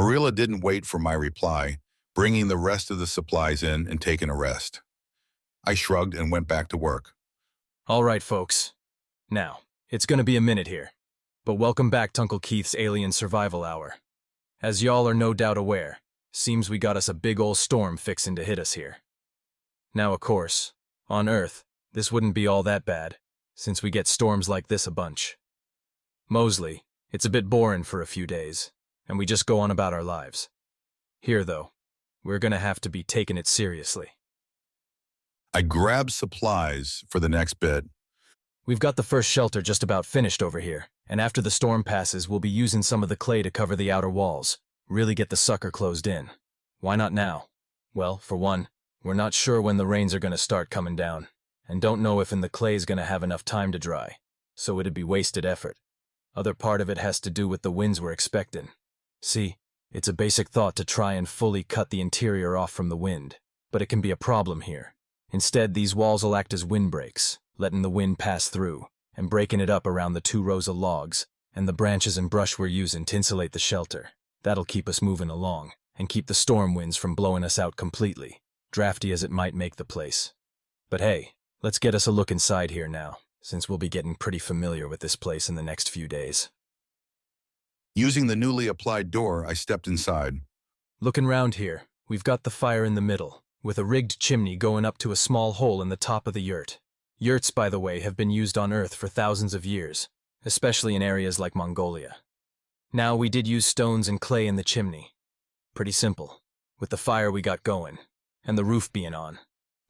Marilla didn't wait for my reply, bringing the rest of the supplies in and taking a rest. I shrugged and went back to work. All right, folks. Now, it's gonna be a minute here, but welcome back to Uncle Keith's Alien Survival Hour. As y'all are no doubt aware, seems we got us a big ol' storm fixin' to hit us here. Now, of course, on Earth, this wouldn't be all that bad, since we get storms like this a bunch. Mosley, it's a bit boring for a few days, and we just go on about our lives. Here, though, we're gonna have to be taking it seriously. I grabbed supplies for the next bit. We've got the first shelter just about finished over here, and after the storm passes, we'll be using some of the clay to cover the outer walls, really get the sucker closed in. Why not now? Well, for one, we're not sure when the rains are gonna start coming down, and don't know if the clay's gonna have enough time to dry, so it'd be wasted effort. Other part of it has to do with the winds we're expecting. See, it's a basic thought to try and fully cut the interior off from the wind, but it can be a problem here. Instead, these walls will act as windbreaks, letting the wind pass through, and breaking it up around the 2 rows of logs, and the branches and brush we're using to insulate the shelter. That'll keep us moving along, and keep the storm winds from blowing us out completely, drafty as it might make the place. But hey, let's get us a look inside here now, since we'll be getting pretty familiar with this place in the next few days. Using the newly applied door, I stepped inside. Looking round here, we've got the fire in the middle, with a rigged chimney going up to a small hole in the top of the yurt. Yurts, by the way, have been used on Earth for thousands of years, especially in areas like Mongolia. Now, we did use stones and clay in the chimney. Pretty simple, with the fire we got going, and the roof being on.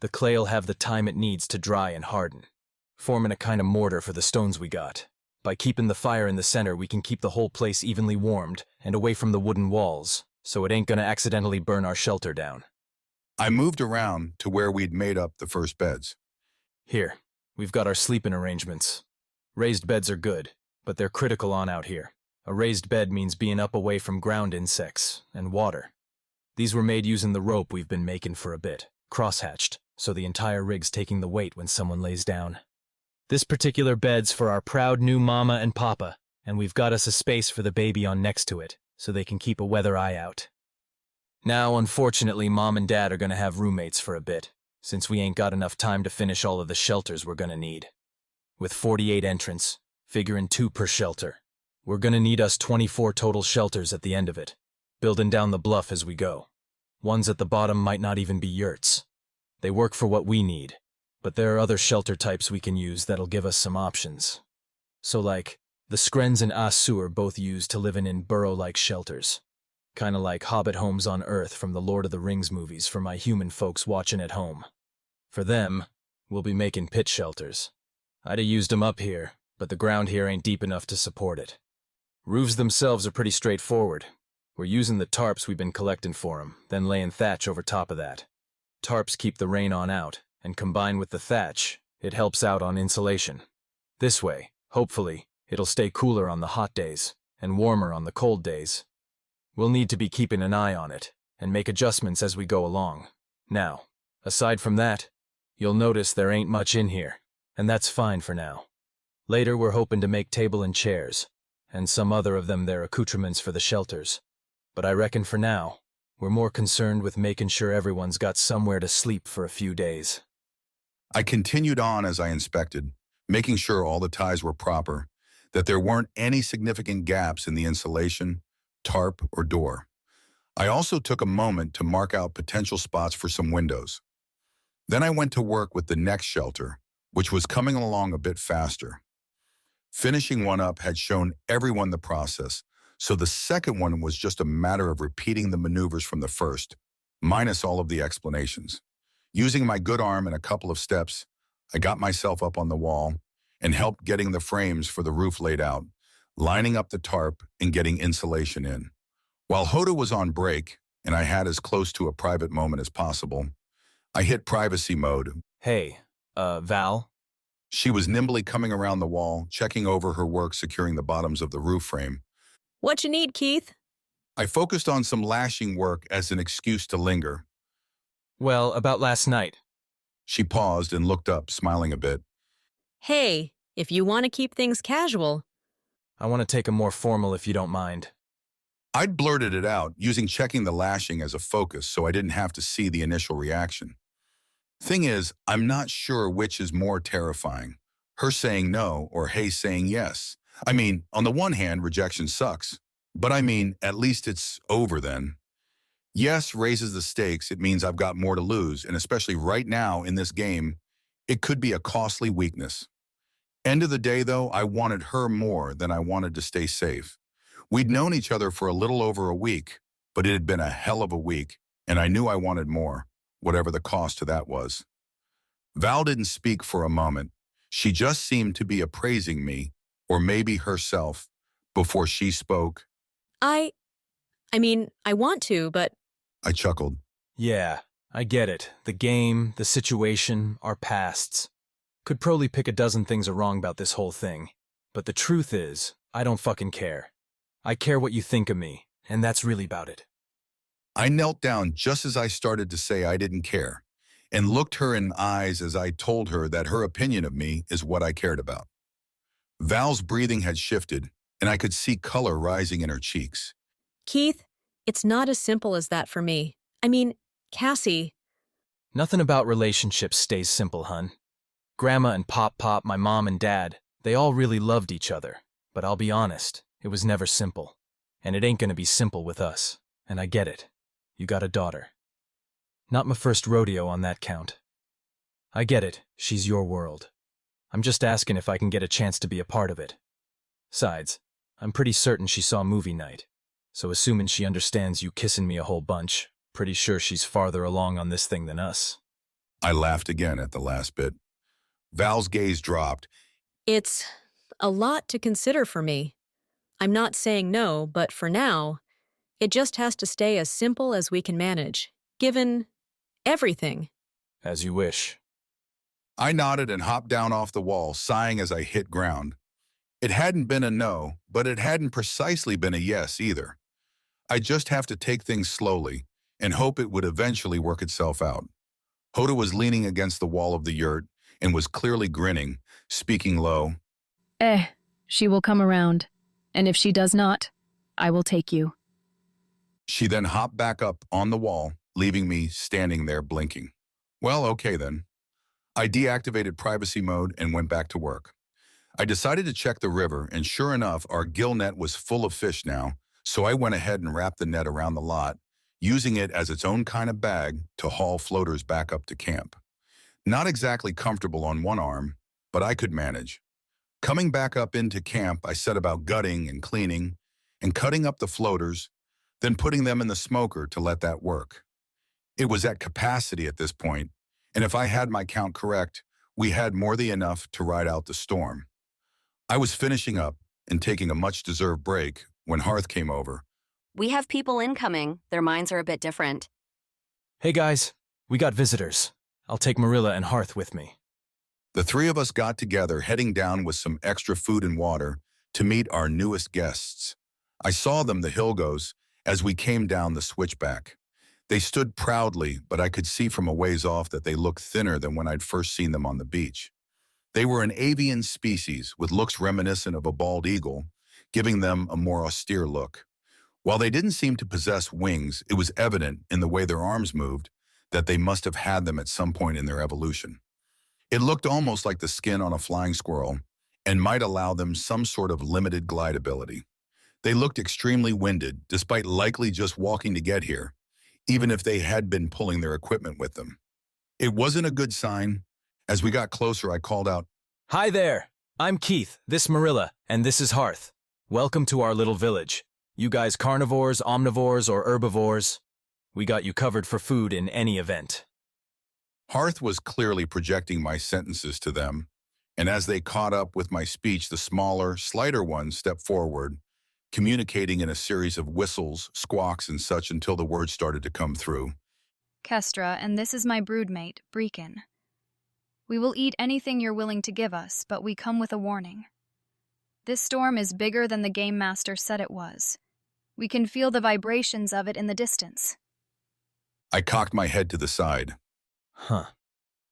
The clay'll have the time it needs to dry and harden, forming a kind of mortar for the stones we got. By keeping the fire in the center, we can keep the whole place evenly warmed and away from the wooden walls, so it ain't gonna accidentally burn our shelter down. I moved around to where we'd made up the first beds. Here, we've got our sleeping arrangements. Raised beds are good, but they're critical on out here. A raised bed means being up away from ground insects and water. These were made using the rope we've been making for a bit, crosshatched, so the entire rig's taking the weight when someone lays down. This particular bed's for our proud new mama and papa, and we've got us a space for the baby on next to it, so they can keep a weather eye out. Now, unfortunately, Mom and Dad are gonna have roommates for a bit, since we ain't got enough time to finish all of the shelters we're gonna need. With 48 entrants, figuring 2 per shelter, we're gonna need us 24 total shelters at the end of it, building down the bluff as we go. Ones at the bottom might not even be yurts. They work for what we need, but there are other shelter types we can use that'll give us some options. So like, the Skrens and Asu are both used to living in burrow-like shelters. Kinda like Hobbit homes on Earth from the Lord of the Rings movies for my human folks watching at home. For them, we'll be making pit shelters. I'd have used them up here, but the ground here ain't deep enough to support it. Roofs themselves are pretty straightforward. We're using the tarps we've been collecting for 'em, then laying thatch over top of that. Tarps keep the rain on out, and combined with the thatch, it helps out on insulation. This way, hopefully, it'll stay cooler on the hot days, and warmer on the cold days. We'll need to be keeping an eye on it, and make adjustments as we go along. Now, aside from that, you'll notice there ain't much in here, and that's fine for now. Later we're hoping to make table and chairs, and some other of them their accoutrements for the shelters. But I reckon for now, we're more concerned with making sure everyone's got somewhere to sleep for a few days. I continued on as I inspected, making sure all the ties were proper, that there weren't any significant gaps in the insulation, tarp, or door. I also took a moment to mark out potential spots for some windows. Then I went to work with the next shelter, which was coming along a bit faster. Finishing one up had shown everyone the process, so the second one was just a matter of repeating the maneuvers from the first, minus all of the explanations. Using my good arm and a couple of steps, I got myself up on the wall and helped getting the frames for the roof laid out, lining up the tarp and getting insulation in. While Hoda was on break, and I had as close to a private moment as possible, I hit privacy mode. Hey, Val? She was nimbly coming around the wall, checking over her work securing the bottoms of the roof frame. What you need, Keith? I focused on some lashing work as an excuse to linger. Well, about last night. She paused and looked up, smiling a bit. Hey, if you want to keep things casual. I want to take a more formal if you don't mind. I'd blurted it out, using checking the lashing as a focus so I didn't have to see the initial reaction. Thing is, I'm not sure which is more terrifying, her saying no or Hay saying yes. I mean, on the one hand, rejection sucks. But I mean, at least it's over then. Yes raises the stakes. It means I've got more to lose, and especially right now in this game, it could be a costly weakness. End of the day, though, I wanted her more than I wanted to stay safe. We'd known each other for a little over a week, but it had been a hell of a week, and I knew I wanted more, whatever the cost to that was. Val didn't speak for a moment. She just seemed to be appraising me, or maybe herself, before she spoke. I mean, I want to, but I chuckled. Yeah, I get it. The game, the situation, our pasts. Could probably pick a dozen things are wrong about this whole thing. But the truth is, I don't fucking care. I care what you think of me, and that's really about it. I knelt down just as I started to say I didn't care, and looked her in the eyes as I told her that her opinion of me is what I cared about. Val's breathing had shifted, and I could see color rising in her cheeks. Keith, it's not as simple as that for me. I mean, Cassie, Nothing about relationships stays simple, hun. Grandma and Pop, my mom and dad, they all really loved each other. But I'll be honest, it was never simple. And it ain't gonna be simple with us. And I get it. You got a daughter. Not my first rodeo on that count. I get it, she's your world. I'm just asking if I can get a chance to be a part of it. Sides, I'm pretty certain she saw movie night. So assuming she understands you kissing me a whole bunch, pretty sure she's farther along on this thing than us. I laughed again at the last bit. Val's gaze dropped. it's a lot to consider for me. I'm not saying no, but for now, it just has to stay as simple as we can manage, given everything. As you wish. I nodded and hopped down off the wall, sighing as I hit ground. It hadn't been a no, but it hadn't precisely been a yes either. I just have to take things slowly and hope it would eventually work itself out. Hoda was leaning against the wall of the yurt and was clearly grinning, speaking low. She will come around. And if she does not, I will take you. She then hopped back up on the wall, leaving me standing there blinking. Well, okay then. I deactivated privacy mode and went back to work. I decided to check the river, and sure enough, our gill net was full of fish now, so I went ahead and wrapped the net around the lot, using it as its own kind of bag to haul floaters back up to camp. Not exactly comfortable on one arm, but I could manage. Coming back up into camp, I set about gutting and cleaning and cutting up the floaters, then putting them in the smoker to let that work. It was at capacity at this point, and if I had my count correct, we had more than enough to ride out the storm. I was finishing up and taking a much-deserved break when Hearth came over. We have people incoming. Their minds are a bit different. Hey guys, we got visitors. I'll take Marilla and Hearth with me. The three of us got together, heading down with some extra food and water to meet our newest guests. I saw them, the Hilgos, as we came down the switchback. They stood proudly, but I could see from a ways off that they looked thinner than when I'd first seen them on the beach. They were an avian species with looks reminiscent of a bald eagle, giving them a more austere look. While they didn't seem to possess wings, it was evident in the way their arms moved that they must have had them at some point in their evolution. It looked almost like the skin on a flying squirrel and might allow them some sort of limited glide ability. They looked extremely winded, despite likely just walking to get here, even if they had been pulling their equipment with them. It wasn't a good sign. As we got closer, I called out, Hi there! I'm Keith, this Marilla, and this is Hearth. Welcome to our little village. You guys carnivores, omnivores, or herbivores? We got you covered for food in any event. Hearth was clearly projecting my sentences to them, and as they caught up with my speech, the smaller, slighter one stepped forward, communicating in a series of whistles, squawks, and such until the words started to come through. Kestra, and this is my broodmate, Breakin. We will eat anything you're willing to give us, but we come with a warning. This storm is bigger than the Game Master said it was. We can feel the vibrations of it in the distance. I cocked my head to the side. Huh.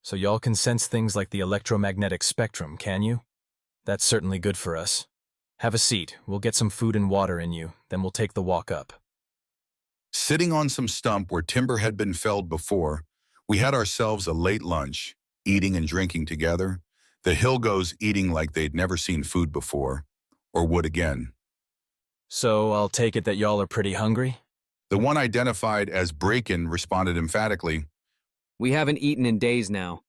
So y'all can sense things like the electromagnetic spectrum, can you? That's certainly good for us. Have a seat. We'll get some food and water in you, then we'll take the walk up. Sitting on some stump where timber had been felled before, we had ourselves a late lunch, eating and drinking together, the Hillgoes eating like they'd never seen food before, or would again. So I'll take it that y'all are pretty hungry? The one identified as Braken responded emphatically, We haven't eaten in days now.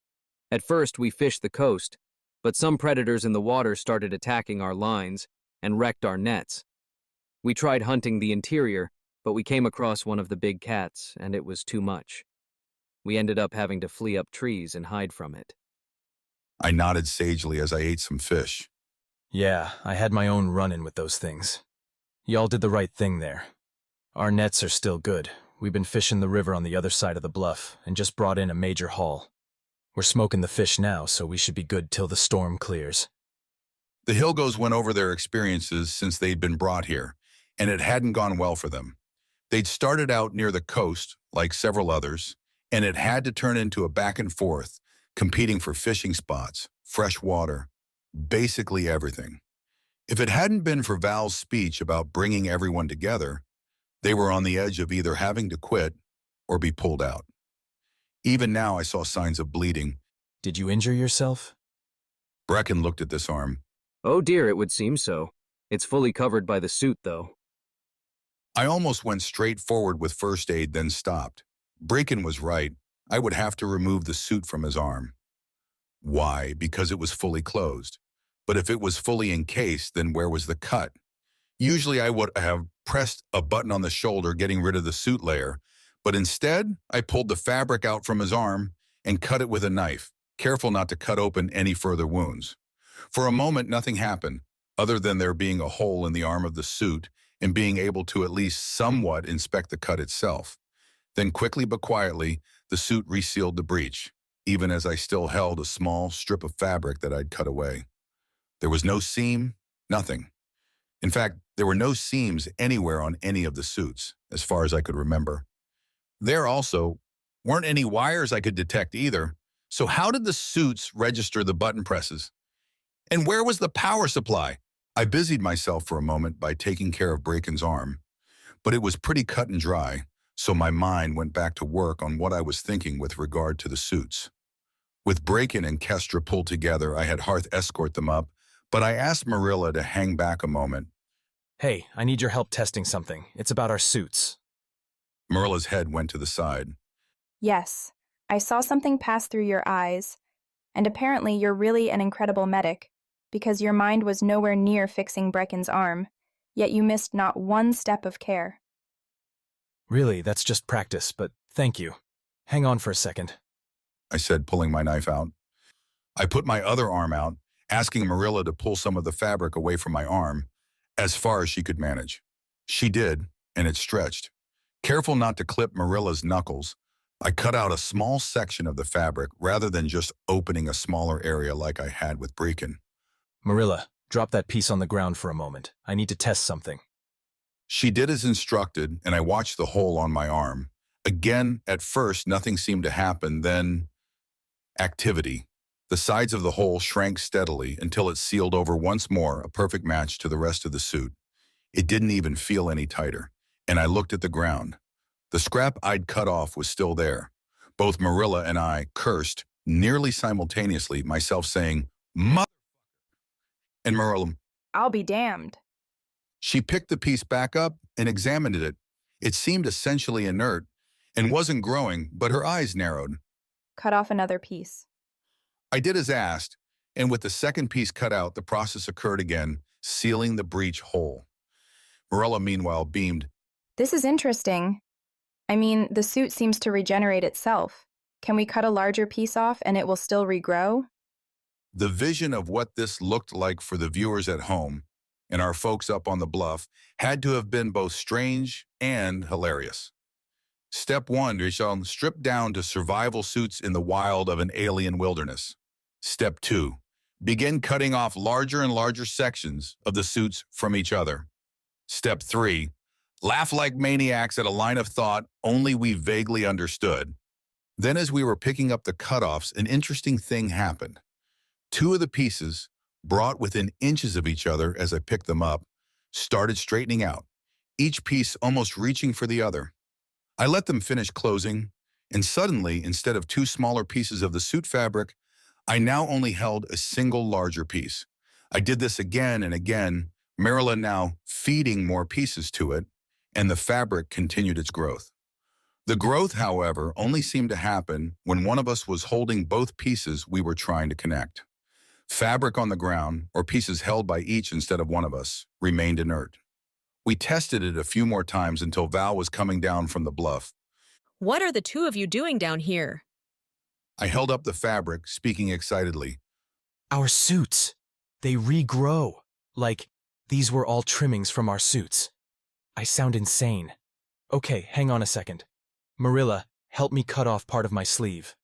At first, we fished the coast, but some predators in the water started attacking our lines and wrecked our nets. We tried hunting the interior, but we came across one of the big cats, and it was too much. We ended up having to flee up trees and hide from it. I nodded sagely as I ate some fish. Yeah, I had my own run-in with those things. Y'all did the right thing there. Our nets are still good. We've been fishing the river on the other side of the bluff and just brought in a major haul. We're smoking the fish now, so we should be good till the storm clears. The Hillgoes went over their experiences since they'd been brought here, and it hadn't gone well for them. They'd started out near the coast, like several others, and it had to turn into a back and forth, competing for fishing spots, fresh water, basically everything. If it hadn't been for Val's speech about bringing everyone together, they were on the edge of either having to quit or be pulled out. Even now I saw signs of bleeding. Did you injure yourself? Brecken looked at this arm. Oh dear, it would seem so. It's fully covered by the suit, though. I almost went straight forward with first aid, then stopped. Bracken was right. I would have to remove the suit from his arm. Why? Because it was fully closed. But if it was fully encased, then where was the cut? Usually I would have pressed a button on the shoulder, getting rid of the suit layer, but instead I pulled the fabric out from his arm and cut it with a knife, careful not to cut open any further wounds. For a moment, nothing happened, other than there being a hole in the arm of the suit and being able to at least somewhat inspect the cut itself. Then quickly but quietly, the suit resealed the breach, even as I still held a small strip of fabric that I'd cut away. There was no seam, nothing. In fact, there were no seams anywhere on any of the suits, as far as I could remember. There also weren't any wires I could detect either, so how did the suits register the button presses? And where was the power supply? I busied myself for a moment by taking care of Braken's arm, but it was pretty cut and dry, so my mind went back to work on what I was thinking with regard to the suits. With Braken and Kestra pulled together, I had Hearth escort them up, but I asked Marilla to hang back a moment. Hey, I need your help testing something. It's about our suits. Marilla's head went to the side. Yes, I saw something pass through your eyes, and apparently you're really an incredible medic, because your mind was nowhere near fixing Brecken's arm, yet you missed not one step of care. Really, that's just practice, but thank you. Hang on for a second. I said, pulling my knife out. I put my other arm out, asking Marilla to pull some of the fabric away from my arm, as far as she could manage. She did, and it stretched. Careful not to clip Marilla's knuckles, I cut out a small section of the fabric rather than just opening a smaller area like I had with Braken. Marilla, drop that piece on the ground for a moment. I need to test something. She did as instructed, and I watched the hole on my arm. Again, at first, nothing seemed to happen, then activity. The sides of the hole shrank steadily until it sealed over once more, a perfect match to the rest of the suit. It didn't even feel any tighter, and I looked at the ground. The scrap I'd cut off was still there. Both Marilla and I cursed, nearly simultaneously, myself saying, "Mother," and Marilla, I'll be damned. she picked the piece back up and examined it. It seemed essentially inert and wasn't growing, but her eyes narrowed. Cut off another piece. I did as asked, and with the second piece cut out, the process occurred again, sealing the breach whole. Marilla, meanwhile, beamed. This is interesting. I mean, the suit seems to regenerate itself. Can we cut a larger piece off and it will still regrow? The vision of what this looked like for the viewers at home and our folks up on the bluff had to have been both strange and hilarious. Step 1, we shall strip down to survival suits in the wild of an alien wilderness. Step 2, begin cutting off larger and larger sections of the suits from each other. Step 3, laugh like maniacs at a line of thought only we vaguely understood. Then as we were picking up the cutoffs, an interesting thing happened. Two of the pieces, brought within inches of each other as I picked them up, started straightening out, each piece almost reaching for the other. I let them finish closing, and suddenly, instead of two smaller pieces of the suit fabric, I now only held a single larger piece. I did this again and again, Marilla now feeding more pieces to it, and the fabric continued its growth. The growth, however, only seemed to happen when one of us was holding both pieces we were trying to connect. Fabric on the ground, or pieces held by each instead of one of us, remained inert. We tested it a few more times until Val was coming down from the bluff. What are the two of you doing down here? I held up the fabric, speaking excitedly. Our suits. They regrow. Like, these were all trimmings from our suits. I sound insane. Okay, hang on a second. Marilla, help me cut off part of my sleeve.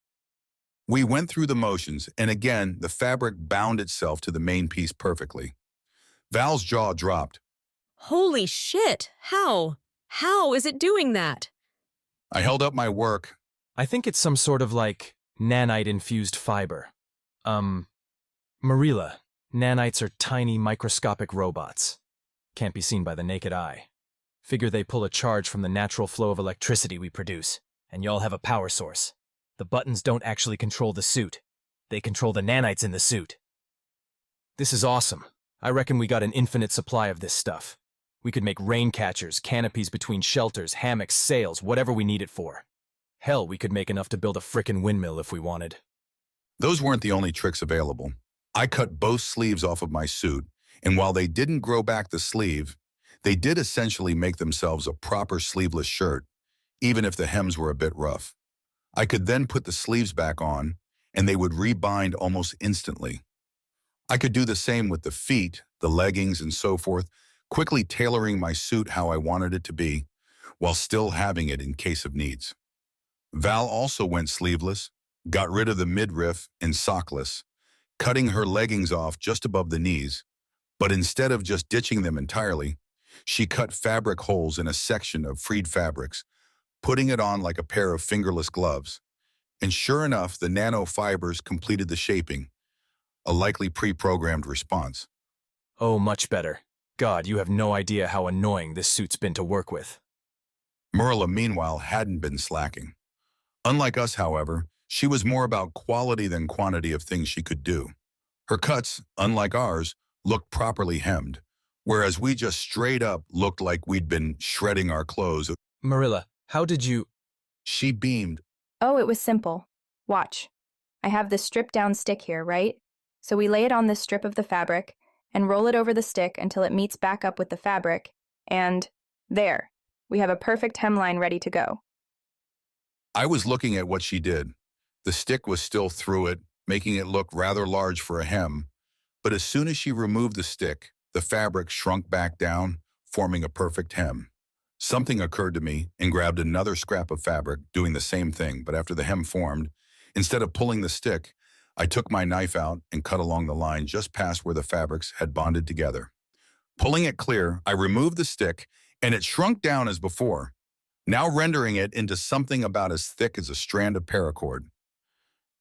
We went through the motions, and again, the fabric bound itself to the main piece perfectly. Val's jaw dropped. Holy shit! How? How is it doing that? I held up my work. I think it's some sort of, like, nanite-infused fiber. Marilla, nanites are tiny microscopic robots. Can't be seen by the naked eye. Figure they pull a charge from the natural flow of electricity we produce, and y'all have a power source. The buttons don't actually control the suit. They control the nanites in the suit. This is awesome. I reckon we got an infinite supply of this stuff. We could make rain catchers, canopies between shelters, hammocks, sails, whatever we need it for. Hell, we could make enough to build a frickin' windmill if we wanted. Those weren't the only tricks available. I cut both sleeves off of my suit, and while they didn't grow back the sleeve, they did essentially make themselves a proper sleeveless shirt, even if the hems were a bit rough. I could then put the sleeves back on, and they would rebind almost instantly. I could do the same with the feet, the leggings, and so forth, quickly tailoring my suit how I wanted it to be, while still having it in case of needs. Val also went sleeveless, got rid of the midriff and sockless, cutting her leggings off just above the knees, but instead of just ditching them entirely, she cut fabric holes in a section of freed fabrics, putting it on like a pair of fingerless gloves. And sure enough, the nanofibers completed the shaping, a likely pre-programmed response. Oh, much better. God, you have no idea how annoying this suit's been to work with. Marilla, meanwhile, hadn't been slacking. Unlike us, however, she was more about quality than quantity of things she could do. Her cuts, unlike ours, looked properly hemmed, whereas we just straight up looked like we'd been shredding our clothes. Marilla, how did you… She beamed. Oh, it was simple. Watch. I have this stripped-down stick here, right? So we lay it on this strip of the fabric and roll it over the stick until it meets back up with the fabric, and there, we have a perfect hemline ready to go. I was looking at what she did. The stick was still through it, making it look rather large for a hem, but as soon as she removed the stick, the fabric shrunk back down, forming a perfect hem. Something occurred to me and grabbed another scrap of fabric, doing the same thing, but after the hem formed, instead of pulling the stick, I took my knife out and cut along the line just past where the fabrics had bonded together. Pulling it clear, I removed the stick, and it shrunk down as before, now rendering it into something about as thick as a strand of paracord.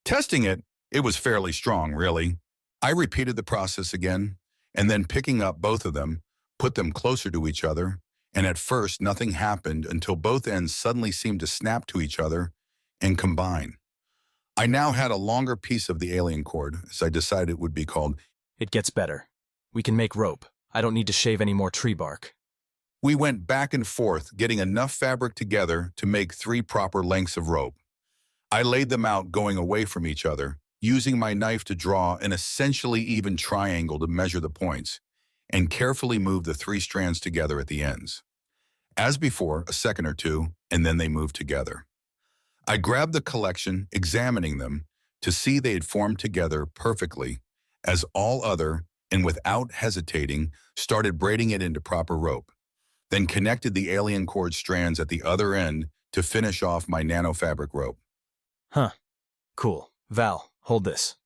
Testing it, it was fairly strong, really. I repeated the process again, and then picking up both of them, put them closer to each other, and at first nothing happened until both ends suddenly seemed to snap to each other and combine. I now had a longer piece of the alien cord, as I decided it would be called. It gets better. We can make rope. I don't need to shave any more tree bark. We went back and forth, getting enough fabric together to make 3 proper lengths of rope. I laid them out going away from each other, using my knife to draw an essentially even triangle to measure the points, and carefully moved the 3 strands together at the ends. As before, a second or two, and then they moved together. I grabbed the collection, examining them, to see they had formed together perfectly, as all other, and without hesitating, started braiding it into proper rope, then connected the alien cord strands at the other end to finish off my nanofabric rope. Huh. Cool. Val, hold this.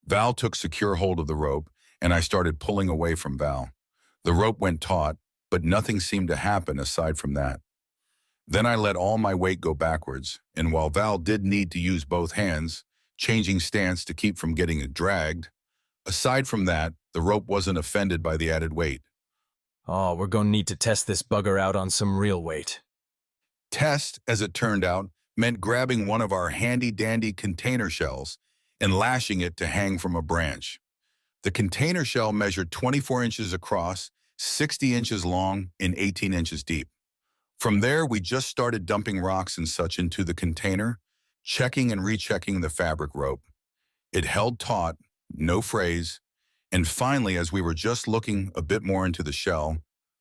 Val took secure hold of the rope, and I started pulling away from Val. The rope went taut, but nothing seemed to happen aside from that. Then I let all my weight go backwards, and while Val did need to use both hands, changing stance to keep from getting it dragged, Aside from that, the rope wasn't offended by the added weight. Oh, we're gonna need to test this bugger out on some real weight. Test, as it turned out, meant grabbing one of our handy-dandy container shells and lashing it to hang from a branch. The container shell measured 24 inches across, 60 inches long, and 18 inches deep. From there, we just started dumping rocks and such into the container, checking and rechecking the fabric rope. It held taut, no frays, and finally, as we were just looking a bit more into the shell,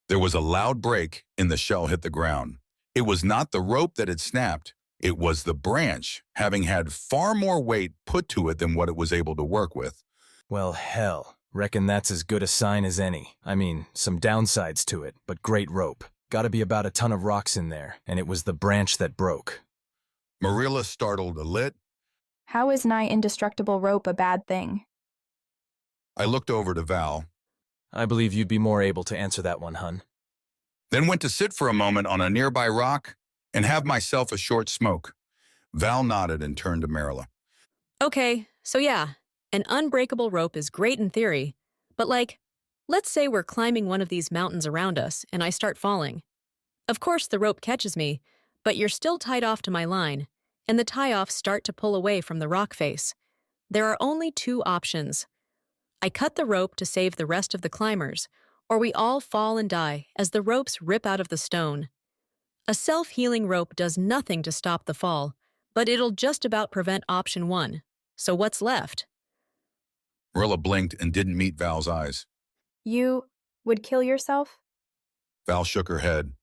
there was a loud break and the shell hit the ground. It was not the rope that had snapped, it was the branch, having had far more weight put to it than what it was able to work with. Well, hell, reckon that's as good a sign as any. I mean, some downsides to it, but great rope. Gotta be about a ton of rocks in there, and it was the branch that broke. Marilla startled a lit. How is nigh indestructible rope a bad thing? I looked over to Val, I believe you'd be more able to answer that one, hun. then went to sit for a moment on a nearby rock and have myself a short smoke. Val nodded and turned to Marilla. Okay, so yeah, an unbreakable rope is great in theory, but let's say we're climbing one of these mountains around us and I start falling. Of course, the rope catches me, but you're still tied off to my line, and the tie-offs start to pull away from the rock face. There are only two options. I cut the rope to save the rest of the climbers, or we all fall and die as the ropes rip out of the stone. A self-healing rope does nothing to stop the fall, but it'll just about prevent option one. So what's left? Marilla blinked and didn't meet Val's eyes. You would kill yourself? Val shook her head.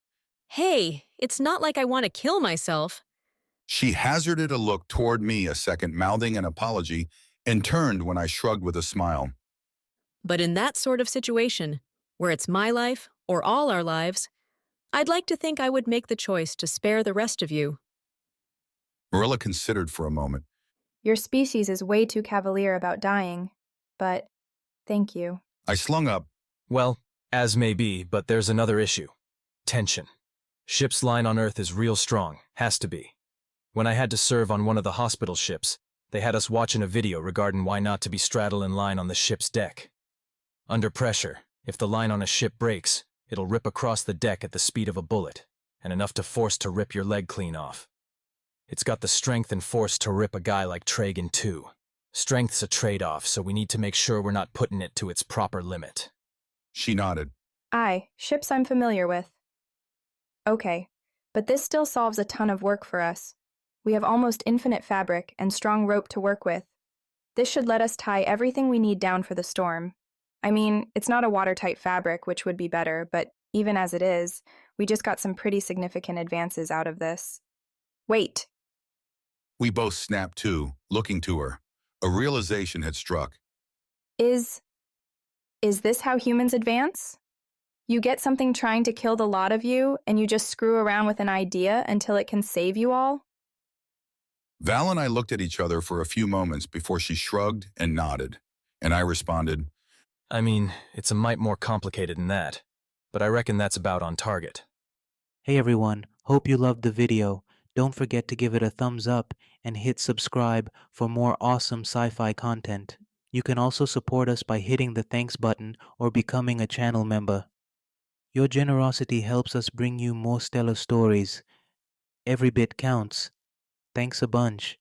Hey, it's not like I want to kill myself. She hazarded a look toward me a second, mouthing an apology, and turned when I shrugged with a smile. But in that sort of situation, where it's my life or all our lives, I'd like to think I would make the choice to spare the rest of you. Marilla considered for a moment. Your species is way too cavalier about dying, but thank you. I slung up. Well, as may be, but there's another issue. Tension. Ship's line on Earth is real strong, has to be. When I had to serve on one of the hospital ships, they had us watching a video regarding why not to be straddling line on the ship's deck. Under pressure, if the line on a ship breaks, it'll rip across the deck at the speed of a bullet, and enough to force to rip your leg clean off. It's got the strength and force to rip a guy like Tragan too. Strength's a trade-off, so we need to make sure we're not putting it to its proper limit. She nodded. Aye, ships I'm familiar with. Okay, but this still solves a ton of work for us. We have almost infinite fabric and strong rope to work with. This should let us tie everything we need down for the storm. I mean, it's not a watertight fabric, which would be better, but even as it is, we just got some pretty significant advances out of this. Wait. We both snapped to, looking to her. A realization had struck. Is this how humans advance? You get something trying to kill the lot of you, and you just screw around with an idea until it can save you all? Val and I looked at each other for a few moments before she shrugged and nodded, and I responded, I mean, it's a mite more complicated than that, but I reckon that's about on target. Hey everyone, hope you loved the video. Don't forget to give it a thumbs up and hit subscribe for more awesome sci-fi content. You can also support us by hitting the thanks button or becoming a channel member. Your generosity helps us bring you more stellar stories. Every bit counts. Thanks a bunch.